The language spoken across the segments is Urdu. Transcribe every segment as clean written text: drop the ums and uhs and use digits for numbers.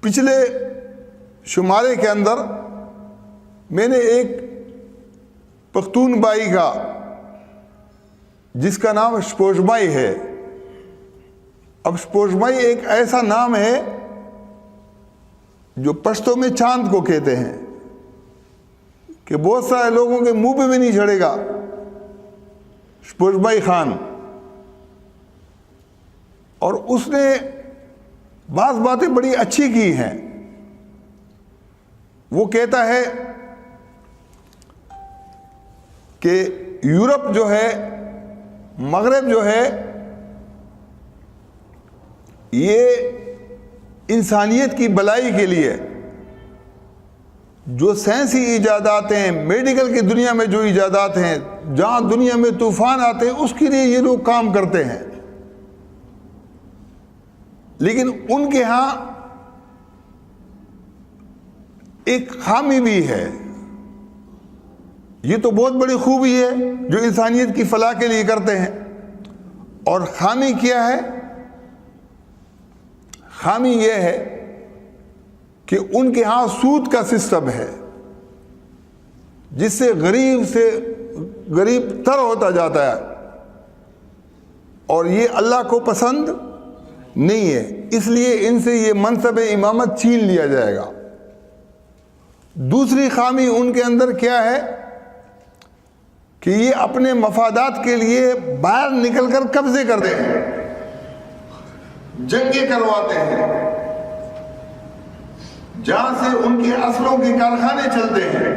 پچھلے شمارے کے اندر میں نے ایک پختون بائی کا جس کا نام شپوشمائی ہے. اب شپوشمائی ایک ایسا نام ہے جو پشتو میں چاند کو کہتے ہیں کہ بہت سارے لوگوں کے منہ پہ بھی نہیں چڑھے گا شپوشمائی خان. اور اس نے بعض باتیں بڑی اچھی کی ہیں. وہ کہتا ہے کہ یورپ جو ہے، مغرب جو ہے، یہ انسانیت کی بلائی کے لیے جو سائنسی ایجادات ہیں، میڈیکل کی دنیا میں جو ایجادات ہیں، جہاں دنیا میں طوفان آتے ہیں، اس کے لیے یہ لوگ کام کرتے ہیں. لیکن ان کے ہاں ایک خامی بھی ہے. یہ تو بہت بڑی خوبی ہے جو انسانیت کی فلاح کے لیے کرتے ہیں. اور خامی کیا ہے؟ خامی یہ ہے کہ ان کے ہاں سود کا سسٹم ہے جس سے غریب تر ہوتا جاتا ہے، اور یہ اللہ کو پسند نہیں ہے. اس لیے ان سے یہ منصب امامت چھین لیا جائے گا. دوسری خامی ان کے اندر کیا ہے کہ یہ اپنے مفادات کے لیے باہر نکل کر قبضے کرتے ہیں، جنگیں کرواتے ہیں، جہاں سے ان کے اسلحوں کے کارخانے چلتے ہیں.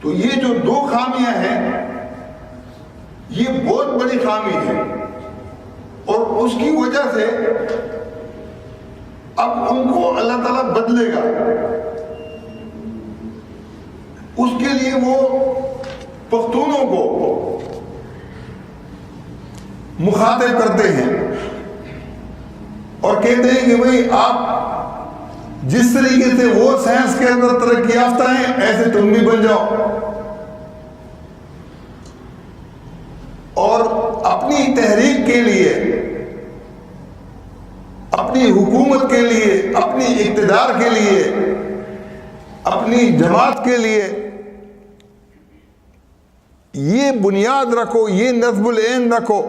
تو یہ جو دو خامیاں ہیں یہ بہت بڑی خامی ہے، اور اس کی وجہ سے اب ان کو اللہ تعالیٰ بدلے گا. اس کے لیے وہ پختونوں کو مخاطب کرتے ہیں اور کہتے ہیں کہ بھئی آپ جس طریقے سے وہ سائنس کے اندر ترقی یافتہ ہیں ایسے تم بھی بن جاؤ، اور اپنی تحریک کے لیے، اپنی حکومت کے لیے، اپنی اقتدار کے لیے، اپنی جماعت کے لیے یہ بنیاد رکھو، یہ نصب العین رکھو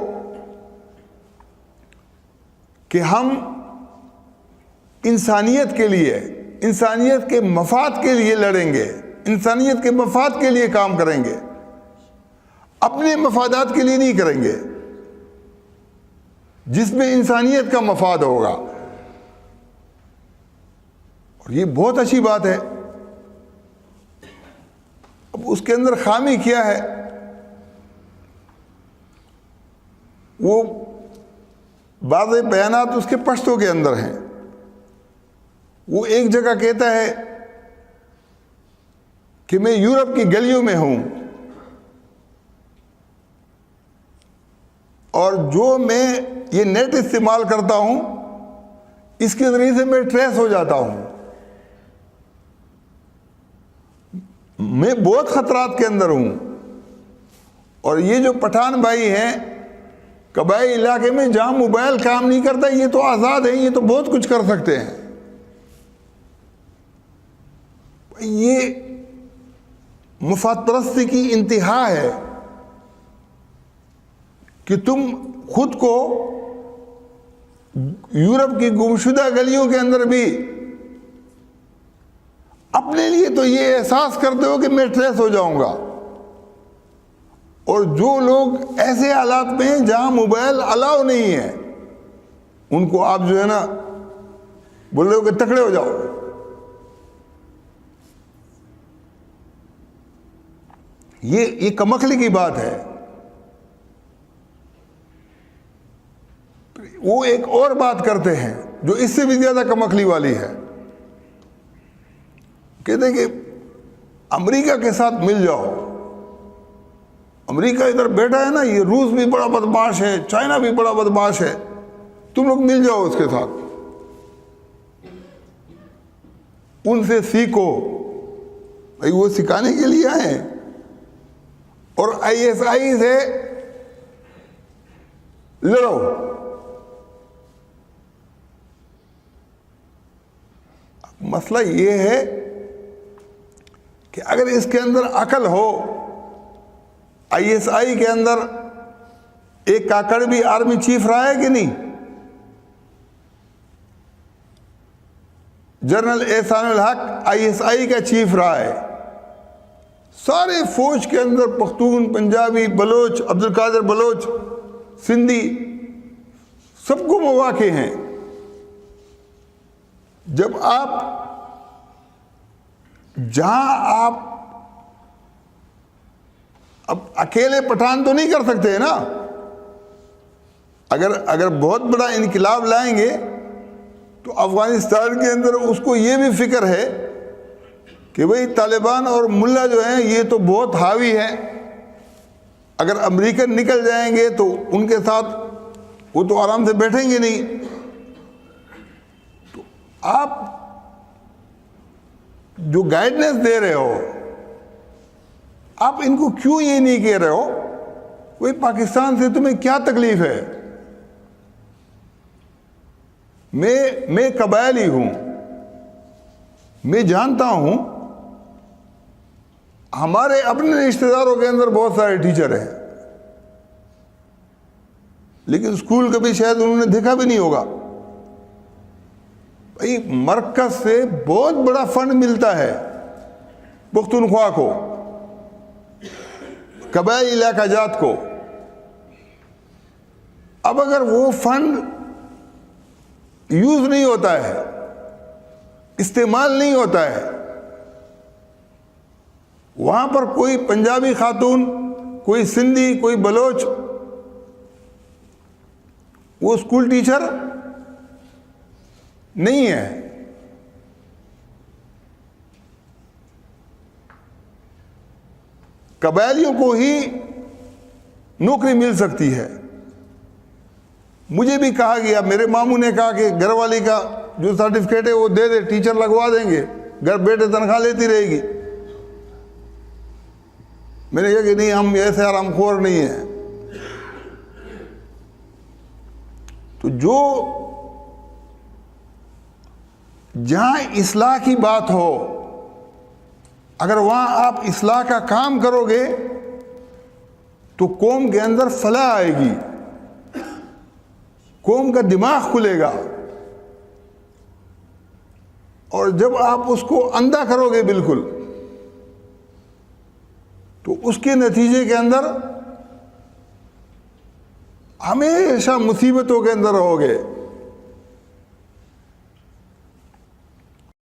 کہ ہم انسانیت کے لیے، انسانیت کے مفاد کے لیے لڑیں گے، انسانیت کے مفاد کے لیے کام کریں گے، اپنے مفادات کے لیے نہیں کریں گے، جس میں انسانیت کا مفاد ہوگا. اور یہ بہت اچھی بات ہے. اب اس کے اندر خامی کیا ہے؟ وہ بعض بیانات اس کے پشتوں کے اندر ہیں. وہ ایک جگہ کہتا ہے کہ میں یورپ کی گلیوں میں ہوں اور جو میں یہ نیٹ استعمال کرتا ہوں اس کے ذریعے سے میں ٹریس ہو جاتا ہوں. میں بہت خطرات کے اندر ہوں. اور یہ جو پٹھان بھائی ہیں قبائلی علاقے میں جہاں موبائل کام نہیں کرتا، یہ تو آزاد ہیں، یہ تو بہت کچھ کر سکتے ہیں. یہ مفاد پرستی کی انتہا ہے کہ تم خود کو یورپ کی گمشدہ گلیوں کے اندر بھی اپنے لیے تو یہ احساس کرتے ہو کہ میں ٹریس ہو جاؤں گا، اور جو لوگ ایسے حالات میں ہیں جہاں موبائل الاؤ نہیں ہے ان کو آپ جو ہے نا بول رہے ہو کہ تکڑے ہو جاؤ. یہ کمکلی کی بات ہے. وہ ایک اور بات کرتے ہیں جو اس سے بھی زیادہ کمکلی والی ہے. کہتے ہیں کہ امریکہ کے ساتھ مل جاؤ. امریکہ ادھر بیٹھا ہے نا، یہ روس بھی بڑا بدماش ہے، چائنا بھی بڑا بدماش ہے، تم لوگ مل جاؤ اس کے ساتھ، ان سے سیکھو. بھائی وہ سکھانے کے لیے آئے ہیں. اور ISI سے لڑو. مسئلہ یہ ہے کہ اگر اس کے اندر عقل ہو، ISI کے اندر ایک کاکڑ بھی آرمی چیف رہا ہے کہ نہیں؟ جنرل احسان الحق ISI کا چیف رہا ہے. سارے فوج کے اندر پختون، پنجابی، بلوچ، عبد القادر بلوچ، سندھی، سب کو مواقع ہیں. جب جہاں آپ اب اکیلے پٹھان تو نہیں کر سکتے نا. اگر بہت بڑا انقلاب لائیں گے تو افغانستان کے اندر اس کو یہ بھی فکر ہے کہ بھئی طالبان اور ملا جو ہیں یہ تو بہت حاوی ہیں، اگر امریکن نکل جائیں گے تو ان کے ساتھ وہ تو آرام سے بیٹھیں گے نہیں. تو آپ جو گائیڈنس دے رہے ہو، آپ ان کو کیوں یہ نہیں کہہ رہے ہو بھئی پاکستان سے تمہیں کیا تکلیف ہے؟ میں قبائلی ہوں، میں جانتا ہوں ہمارے اپنے رشتہ داروں کے اندر بہت سارے ٹیچر ہیں، لیکن اسکول کبھی شاید انہوں نے دیکھا بھی نہیں ہوگا. بھائی مرکز سے بہت بڑا فنڈ ملتا ہے پختونخوا کو، قبائلی علاقہ جات کو. اب اگر وہ فنڈ یوز نہیں ہوتا ہے، استعمال نہیں ہوتا ہے، وہاں پر کوئی پنجابی خاتون، کوئی سندھی، کوئی بلوچ وہ اسکول ٹیچر نہیں ہے. قبائلیوں کو ہی نوکری مل سکتی ہے. مجھے بھی کہا گیا، میرے ماموں نے کہا کہ گھر والی کا جو سرٹیفکیٹ ہے وہ دے دے، ٹیچر لگوا دیں گے، گھر بیٹے تنخواہ لیتی رہے گی. میں نے کہا کہ نہیں، ہم ایسے آرام خور نہیں ہیں. تو جہاں اصلاح کی بات ہو، اگر وہاں آپ اصلاح کا کام کرو گے تو قوم کے اندر فلاح آئے گی، قوم کا دماغ کھلے گا. اور جب آپ اس کو اندھا کرو گے بالکل، تو اس کے نتیجے کے اندر ہمیشہ مصیبتوں کے اندر رہو گے.